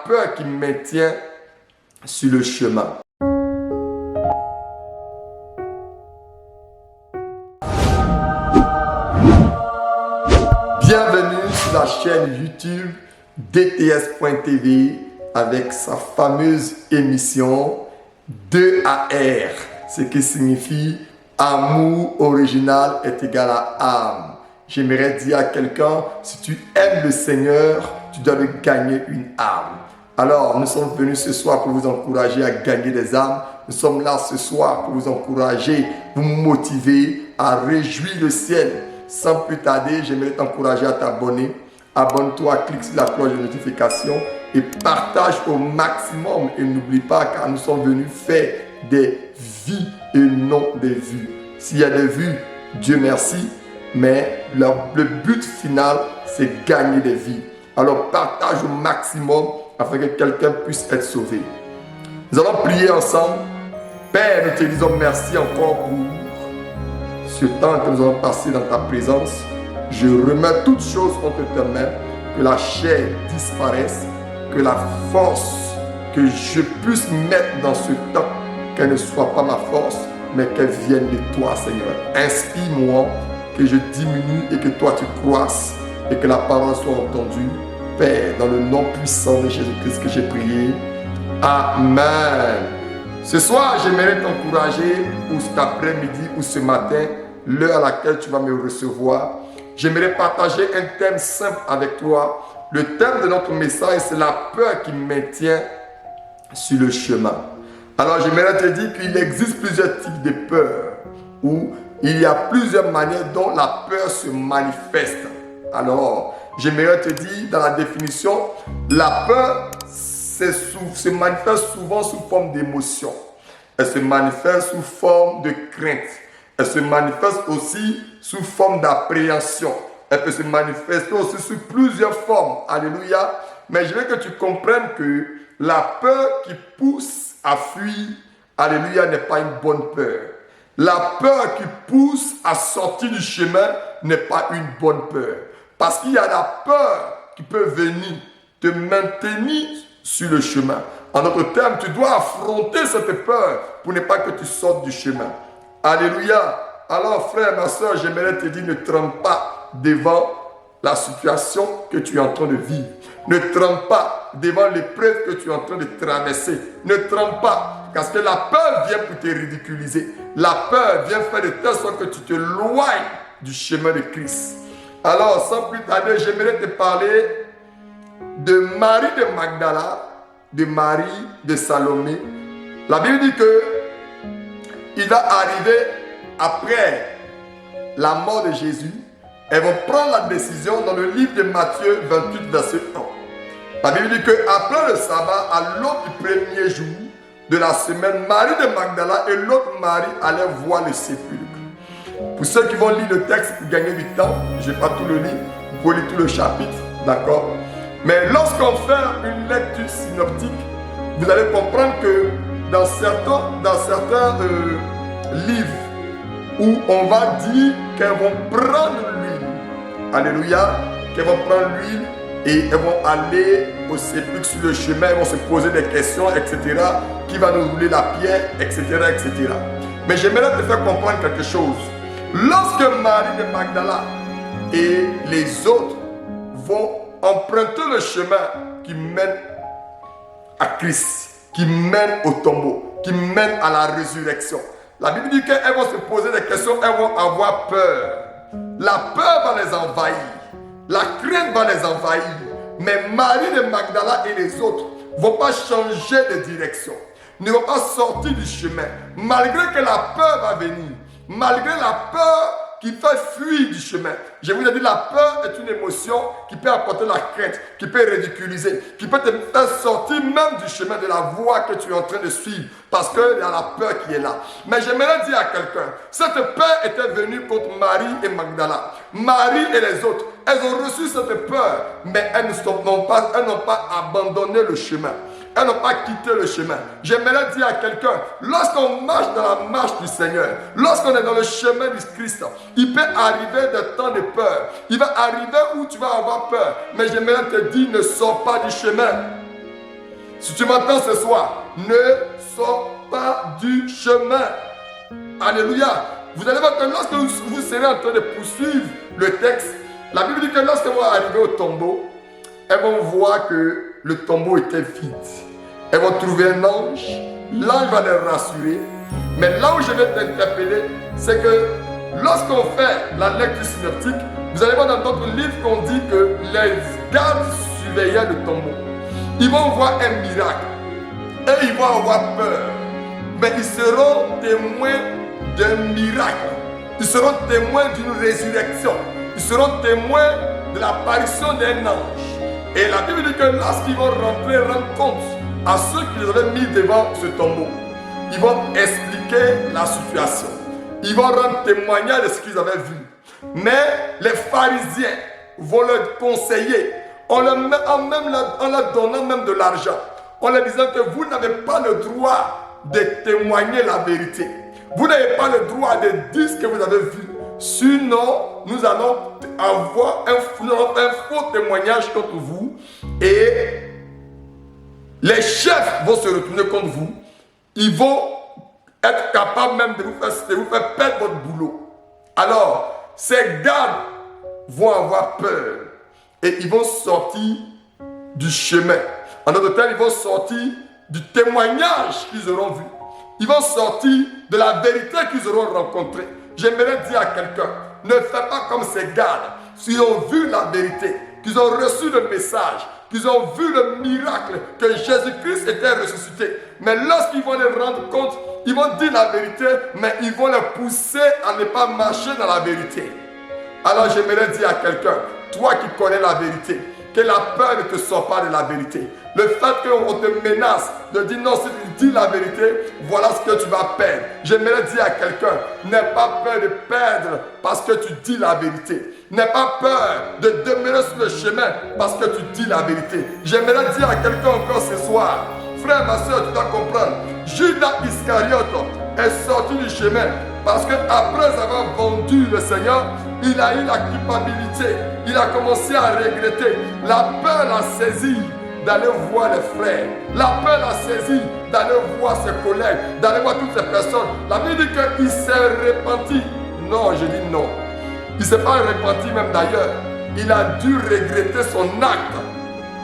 peur qui me maintient sur le chemin. Bienvenue sur la chaîne YouTube DTS.tv avec sa fameuse émission 2AR, ce qui signifie amour original est égal à âme. J'aimerais dire à quelqu'un, si tu aimes le Seigneur, tu dois lui gagner une âme. Alors, nous sommes venus ce soir pour vous encourager à gagner des âmes. Nous sommes là ce soir pour vous encourager, vous motiver à réjouir le ciel. Sans plus tarder, j'aimerais t'encourager à t'abonner. Abonne-toi, clique sur la cloche de notification et partage au maximum. Et n'oublie pas, car nous sommes venus faire des vies et non des vues. S'il y a des vues, Dieu merci. Mais le but final, c'est gagner des vies. Alors partage au maximum afin que quelqu'un puisse être sauvé. Nous allons prier ensemble. Père, nous te disons merci encore pour ce temps que nous allons passer dans ta présence. Je remets toutes choses entre tes mains. Que la chair disparaisse. Que la force que je puisse mettre dans ce temps, qu'elle ne soit pas ma force, mais qu'elle vienne de toi, Seigneur. Inspire-moi, que je diminue et que toi tu croisses et que la parole soit entendue. Père, dans le nom puissant de Jésus-Christ que j'ai prié. Amen. Ce soir, j'aimerais t'encourager, ou cet après-midi, ou ce matin, l'heure à laquelle tu vas me recevoir. J'aimerais partager un thème simple avec toi. Le thème de notre message, c'est la peur qui me maintient sur le chemin. Alors, j'aimerais te dire qu'il existe plusieurs types de peurs, ou il y a plusieurs manières dont la peur se manifeste. Alors, j'aimerais te dire dans la définition, la peur se manifeste souvent sous forme d'émotion. Elle se manifeste sous forme de crainte. Elle se manifeste aussi sous forme d'appréhension. Elle peut se manifester aussi sous plusieurs formes. Alléluia. Mais je veux que tu comprennes que la peur qui pousse à fuir, alléluia, n'est pas une bonne peur. La peur qui pousse à sortir du chemin n'est pas une bonne peur. Parce qu'il y a la peur qui peut venir te maintenir sur le chemin. En d'autres termes, tu dois affronter cette peur pour ne pas que tu sortes du chemin. Alléluia. Alors frère, ma soeur, j'aimerais te dire, ne tremble pas devant la situation que tu es en train de vivre. Ne tremble pas devant l'épreuve que tu es en train de traverser. Ne tremble pas. Parce que la peur vient pour te ridiculiser. La peur vient faire de telle sorte que tu te loignes du chemin de Christ. Alors, sans plus tarder, j'aimerais te parler de Marie de Magdala, de Marie de Salomé. La Bible dit que il va arriver après la mort de Jésus. Elles vont prendre la décision dans le livre de Matthieu 28, verset 1. La Bible dit qu'après le sabbat, à l'aube du premier jour de la semaine, Marie de Magdala et l'autre Marie allaient voir le sépulcre. Pour ceux qui vont lire le texte pour gagner du temps, je ne vais pas tout le lire, vous pouvez lire tout le chapitre, d'accord? Mais lorsqu'on fait une lecture synoptique, vous allez comprendre que dans certains livres où on va dire qu'elles vont prendre l'huile, alléluia, qu'elles vont prendre l'huile et elles vont aller au sépulcre sur le chemin, elles vont se poser des questions, etc. Qui va nous rouler la pierre, etc., etc. Mais j'aimerais te faire comprendre quelque chose. Lorsque Marie de Magdala et les autres vont emprunter le chemin qui mène à Christ, qui mène au tombeau, qui mène à la résurrection, la Bible dit qu'elles vont se poser des questions, elles vont avoir peur. La peur va les envahir. La crainte va les envahir. Mais Marie de Magdala et les autres ne vont pas changer de direction. Ne vont pas sortir du chemin. Malgré que la peur va venir. Malgré la peur qui fait fuir du chemin. Je vous ai dit, la peur est une émotion qui peut apporter la crainte, qui peut ridiculiser, qui peut te faire sortir même du chemin de la voie que tu es en train de suivre. Parce qu'il y a la peur qui est là. Mais j'aimerais dire à quelqu'un, cette peur était venue contre Marie et Magdala. Marie et les autres, elles ont reçu cette peur, mais elles n'ont pas abandonné le chemin. Elles n'ont pas quitté le chemin. J'aimerais dire à quelqu'un, lorsqu'on marche dans la marche du Seigneur, lorsqu'on est dans le chemin du Christ, il peut arriver des temps de peur. Il va arriver où tu vas avoir peur. Mais j'aimerais te dire, ne sors pas du chemin. Si tu m'entends ce soir, ne sors pas du chemin. Alléluia. Vous allez voir que lorsque vous serez en train de poursuivre le texte, la Bible dit que lorsque vous arrivez au tombeau, elles vont voir que le tombeau était vide. Elles vont trouver un ange. L'ange va les rassurer. Mais là où je vais t'interpeller, c'est que lorsqu'on fait la lecture synoptique, vous allez voir dans d'autres livres qu'on dit que les gardes surveillaient le tombeau. Ils vont voir un miracle. Et ils vont avoir peur. Mais ils seront témoins d'un miracle. Ils seront témoins d'une résurrection. Ils seront témoins de l'apparition d'un ange. Et la Bible dit que lorsqu'ils vont rentrer, rendre compte à ceux qui les avaient mis devant ce tombeau, ils vont expliquer la situation. Ils vont rendre témoignage de ce qu'ils avaient vu. Mais les pharisiens vont leur conseiller en leur donnant même de l'argent, en leur disant que vous n'avez pas le droit de témoigner la vérité. Vous n'avez pas le droit de dire ce que vous avez vu. Sinon, nous allons avoir un faux témoignage contre vous et les chefs vont se retourner contre vous. Ils vont être capables même de vous faire perdre votre boulot. Alors, ces gardes vont avoir peur et ils vont sortir du chemin. En d'autres termes, ils vont sortir du témoignage qu'ils auront vu. Ils vont sortir de la vérité qu'ils auront rencontrée. J'aimerais dire à quelqu'un, ne fais pas comme ces gardes. S'ils ont vu la vérité, qu'ils ont reçu le message, qu'ils ont vu le miracle que Jésus-Christ était ressuscité. Mais lorsqu'ils vont les rendre compte, ils vont dire la vérité, mais ils vont les pousser à ne pas marcher dans la vérité. Alors j'aimerais dire à quelqu'un, toi qui connais la vérité, que la peur ne te sort pas de la vérité. Le fait qu'on te menace de dire non, si tu dis la vérité, voilà ce que tu vas perdre. J'aimerais dire à quelqu'un, n'aie pas peur de perdre parce que tu dis la vérité. N'aie pas peur de demeurer sur le chemin parce que tu dis la vérité. J'aimerais dire à quelqu'un encore ce soir, frère, ma soeur, tu dois comprendre, Judas Iscariote est sorti du chemin parce qu'après avoir vendu le Seigneur, il a eu la culpabilité. Il a commencé à regretter. La peur l'a saisi d'aller voir les frères. La peur l'a saisi d'aller voir ses collègues, d'aller voir toutes ces personnes. La Bible dit qu'il s'est repenti. Non, je dis non. Il ne s'est pas repenti même d'ailleurs. Il a dû regretter son acte.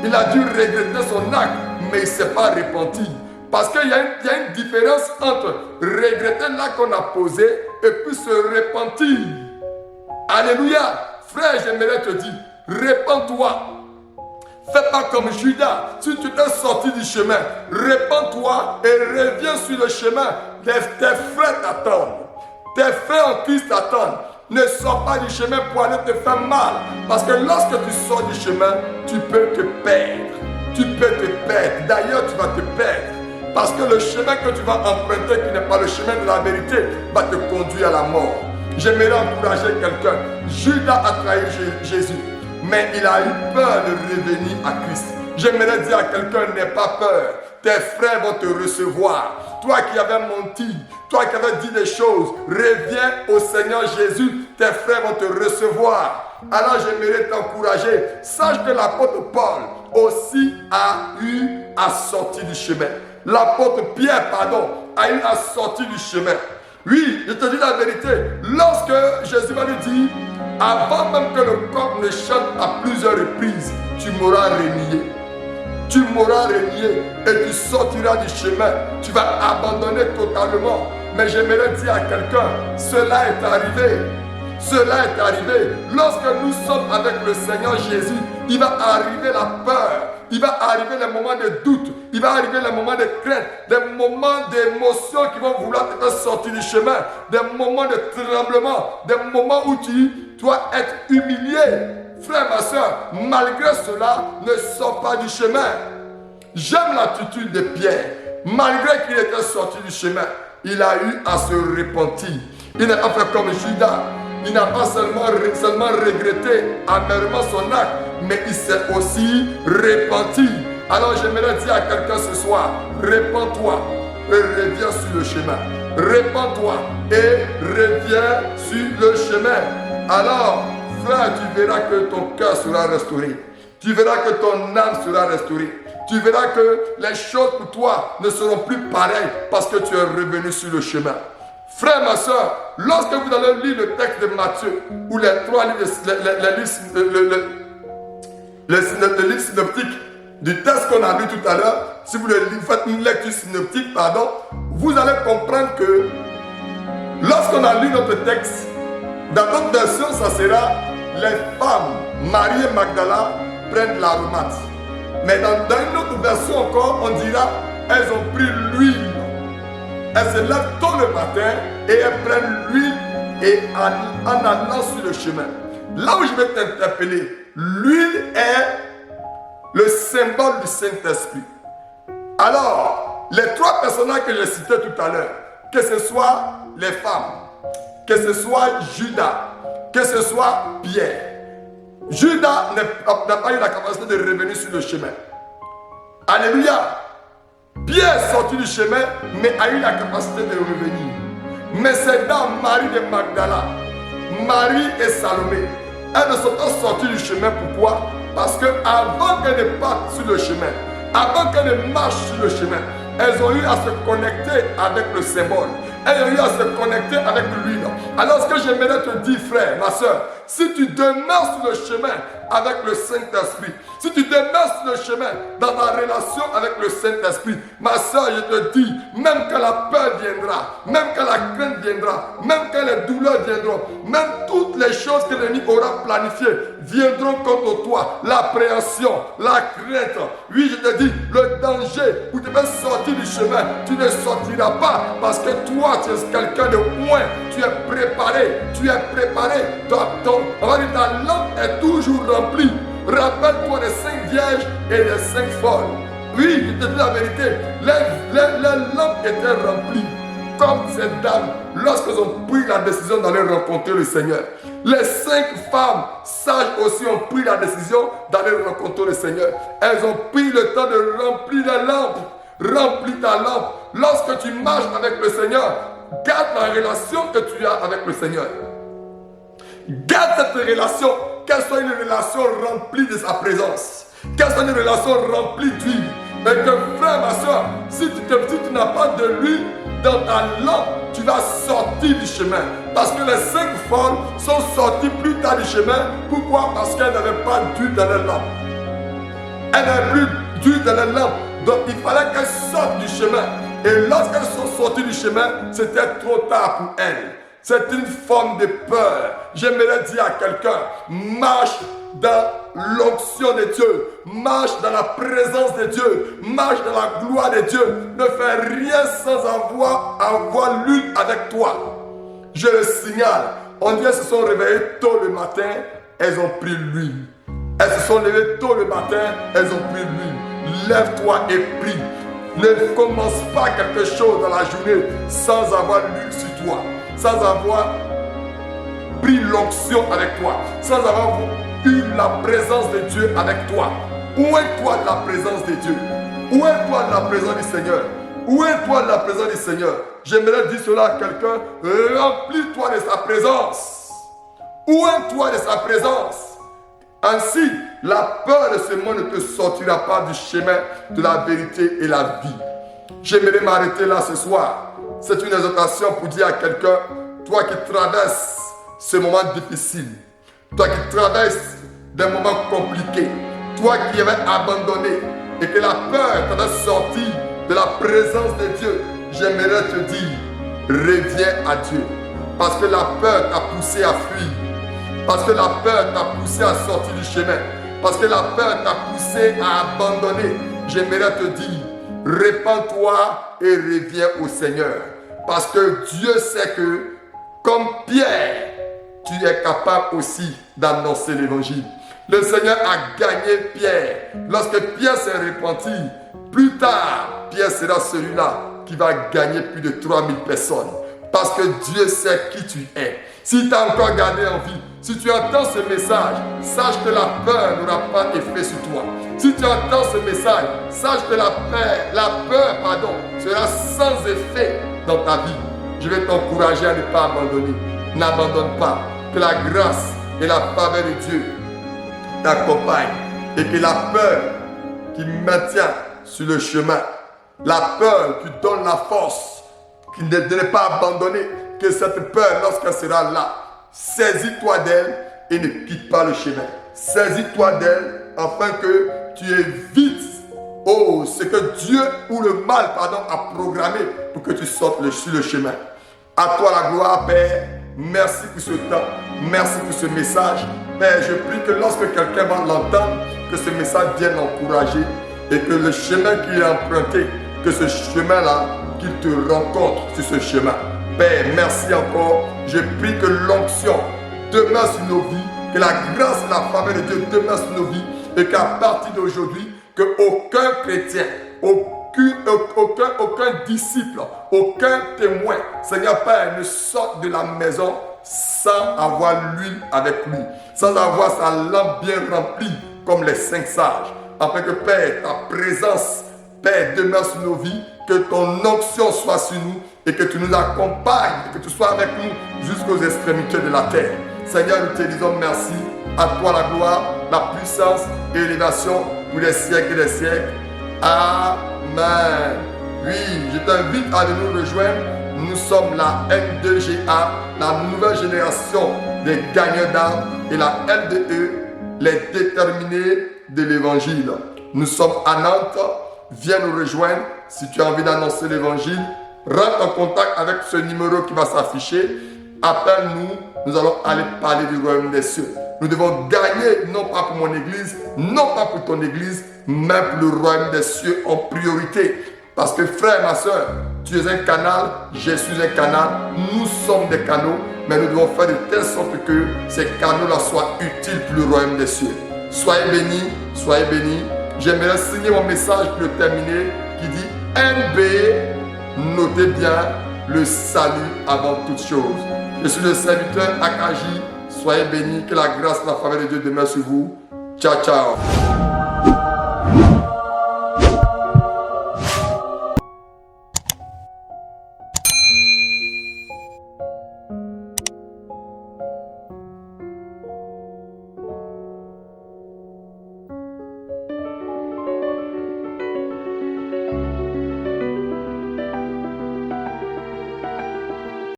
Il a dû regretter son acte, mais il ne s'est pas repenti. Parce qu'il y a une différence entre regretter l'acte qu'on a posé et puis se repentir. Alléluia. Frère, j'aimerais te dire, répands-toi. Fais pas comme Judas. Si tu t'es sorti du chemin, répands-toi et reviens sur le chemin. Tes frères t'attendent. Tes frères en Christ t'attendent. Ne sors pas du chemin pour aller te faire mal. Parce que lorsque tu sors du chemin, tu peux te perdre. Tu peux te perdre. D'ailleurs, tu vas te perdre. Parce que le chemin que tu vas emprunter, qui n'est pas le chemin de la vérité, va te conduire à la mort. J'aimerais encourager quelqu'un. Judas a trahi Jésus, mais il a eu peur de revenir à Christ. J'aimerais dire à quelqu'un, n'aie pas peur. Tes frères vont te recevoir. Toi qui avais menti, toi qui avais dit des choses, reviens au Seigneur Jésus. Tes frères vont te recevoir. Alors j'aimerais t'encourager. Sache que l'apôtre Paul aussi a eu à sortir du chemin. L'apôtre Pierre, a eu à sortir du chemin. Oui, je te dis la vérité. Lorsque Jésus va lui dire, avant même que le coq ne chante à plusieurs reprises, tu m'auras renié. Tu m'auras renié et tu sortiras du chemin. Tu vas abandonner totalement. Mais j'aimerais dire à quelqu'un, cela est arrivé. Cela est arrivé. Lorsque nous sommes avec le Seigneur Jésus, il va arriver la peur. Il va arriver les moments de doute. Il va arriver les moments de crainte. Des moments d'émotion qui vont vouloir te faire sortir du chemin. Des moments de tremblement. Des moments où tu dois être humilié. Frère, ma soeur, malgré cela, ne sors pas du chemin. J'aime l'attitude de Pierre. Malgré qu'il était sorti du chemin, il a eu à se repentir. Il n'a pas fait comme Judas. Il n'a pas seulement regretté amèrement son acte, mais il s'est aussi repenti. Alors j'aimerais dire à quelqu'un ce soir, répands-toi et reviens sur le chemin. Répands-toi et reviens sur le chemin. Alors, frère, tu verras que ton cœur sera restauré. Tu verras que ton âme sera restaurée. Tu verras que les choses pour toi ne seront plus pareilles parce que tu es revenu sur le chemin. Frère, ma soeur, lorsque vous allez lire le texte de Matthieu, ou les trois livres, le livre synoptique du texte qu'on a lu tout à l'heure, si vous faites une lecture synoptique, vous allez comprendre que lorsqu'on a lu notre texte, dans notre version, ça sera les femmes, Marie et Magdala, prennent l'aromate. Mais dans une autre version encore, on dira, elles ont pris l'huile. Elles se lèvent tôt le matin et elles prennent l'huile et en allant sur le chemin. Là où je vais t'interpeller, l'huile est le symbole du Saint-Esprit. Alors, les trois personnages que j'ai cités tout à l'heure, que ce soit les femmes, que ce soit Judas, que ce soit Pierre. Judas n'a pas eu la capacité de revenir sur le chemin. Alléluia. Pierre est sorti du chemin, mais a eu la capacité de revenir. Mais c'est dans Marie de Magdala, Marie et Salomé, elles ne sont pas sorties du chemin. Pourquoi? Parce qu'avant qu'elles ne partent sur le chemin, avant qu'elles ne marchent sur le chemin, elles ont eu à se connecter avec le symbole. Elles ont eu à se connecter avec l'huile. Alors ce que j'aimerais te dire, frère, ma soeur, si tu demeures sur le chemin avec le Saint-Esprit, si tu demeures sur le chemin dans ta relation avec le Saint-Esprit, ma soeur, je te dis, même quand la peur viendra, même quand la crainte viendra, même quand les douleurs viendront, même toutes les choses que l'ennemi aura planifiées viendront contre toi, l'appréhension, la crainte. Oui, je te dis, le danger où tu vas sortir du chemin, tu ne sortiras pas parce que toi, tu es quelqu'un de point, tu es préparé, ta lampe est toujours remplie. Rappelle-toi des 5 vierges et des 5 folles. Oui, je te dis la vérité, les lampes étaient remplies comme ces dames lorsqu'elles ont pris la décision d'aller rencontrer le Seigneur. Les 5 femmes sages aussi ont pris la décision d'aller rencontrer le Seigneur. Elles ont pris le temps de remplir les lampes. Remplis ta lampe. Lorsque tu marches avec le Seigneur, garde la relation que tu as avec le Seigneur. Garde cette relation, qu'elle soit une relation remplie de sa présence, qu'elle soit une relation remplie d'huile. Et que frère, ma soeur, si tu n'as pas de l'huile dans ta lampe, tu vas sortir du chemin. Parce que les 5 folles sont sorties plus tard du chemin. Pourquoi? Parce qu'elles n'avaient pas d'huile dans leur lampe. Elles n'avaient plus d'huile dans leur lampe. Donc il fallait qu'elles sortent du chemin. Et lorsqu'elles sont sorties du chemin, c'était trop tard pour elles. C'est une forme de peur. J'aimerais dire à quelqu'un, marche dans l'onction de Dieu, marche dans la présence de Dieu, marche dans la gloire de Dieu. Ne fais rien sans avoir l'huile avec toi. Je le signale, on dit qu'elles se sont réveillées tôt le matin, elles ont pris l'huile. Elles se sont levées tôt le matin, elles ont pris l'huile. Lève-toi et prie. Ne commence pas quelque chose dans la journée sans avoir l'huile sur toi, sans avoir pris l'onction avec toi, sans avoir eu la présence de Dieu avec toi. Où est toi de la présence de Dieu? Où est toi de la présence du Seigneur? Où est toi de la présence du Seigneur? J'aimerais dire cela à quelqu'un, remplis-toi de sa présence. Où est toi de sa présence? Ainsi, la peur de ce monde ne te sortira pas du chemin de la vérité et la vie. J'aimerais m'arrêter là ce soir. C'est une exhortation pour dire à quelqu'un, toi qui traverses ce moment difficile, toi qui traverses des moments compliqués, toi qui avais abandonné et que la peur t'avait sorti de la présence de Dieu, j'aimerais te dire, reviens à Dieu. Parce que la peur t'a poussé à fuir. Parce que la peur t'a poussé à sortir du chemin. Parce que la peur t'a poussé à abandonner. J'aimerais te dire, répands-toi et reviens au Seigneur. Parce que Dieu sait que, comme Pierre, tu es capable aussi d'annoncer l'évangile. Le Seigneur a gagné Pierre. Lorsque Pierre s'est repenti, plus tard, Pierre sera celui-là qui va gagner plus de 3000 personnes. Parce que Dieu sait qui tu es. Si tu as encore gardé en vie, si tu entends ce message, sache que la peur n'aura pas effet sur toi. Si tu entends ce message, sache que la peur sera sans effet dans ta vie. Je vais t'encourager à ne pas abandonner. N'abandonne pas. Que la grâce et la faveur de Dieu t'accompagnent et que la peur qui maintient sur le chemin. La peur qui donne la force, qui de ne pas abandonner, que cette peur, lorsqu'elle sera là, saisis-toi d'elle et ne quitte pas le chemin. Saisis-toi d'elle afin que tu évites ce que Dieu ou le mal a programmé pour que tu sortes sur le chemin. À toi la gloire, Père. Merci pour ce temps. Merci pour ce message. Père, je prie que lorsque quelqu'un va l'entendre, que ce message vienne l'encourager et que le chemin qu'il a emprunté, que ce chemin-là, qu'il te rencontre sur ce chemin. Père, merci encore. Je prie que l'onction demeure sur nos vies, que la grâce et la faveur de Dieu demeure sur nos vies et qu'à partir d'aujourd'hui, qu'aucun chrétien, aucun disciple, aucun témoin, Seigneur Père, ne sorte de la maison sans avoir l'huile avec lui, sans avoir sa lampe bien remplie comme les 5 sages. Afin que Père, ta présence, Père, demeure sur nos vies, que ton onction soit sur nous et que tu nous accompagnes, et que tu sois avec nous jusqu'aux extrémités de la terre. Seigneur, nous te disons merci. À toi la gloire, la puissance et l'élévation pour les siècles et les siècles. Amen. Oui, je t'invite à nous rejoindre. Nous sommes la N2GA, la nouvelle génération des gagnants d'âme, et la LDE, les déterminés de l'évangile. Nous sommes à Nantes. Viens nous rejoindre si tu as envie d'annoncer l'évangile. Rentre en contact avec ce numéro qui va s'afficher. Appelle-nous, nous allons aller parler du royaume des cieux. Nous devons gagner, non pas pour mon église, non pas pour ton église, mais pour le royaume des cieux en priorité. Parce que frère, ma soeur, tu es un canal, je suis un canal, nous sommes des canaux, mais nous devons faire de telle sorte que ces canaux-là soient utiles pour le royaume des cieux. Soyez bénis, soyez bénis. J'aimerais signer mon message pour le terminer qui dit NB, notez bien le salut avant toute chose. Je suis le serviteur Akaji. Soyez bénis, que la grâce et la faveur de Dieu demeure sur vous. Ciao, ciao.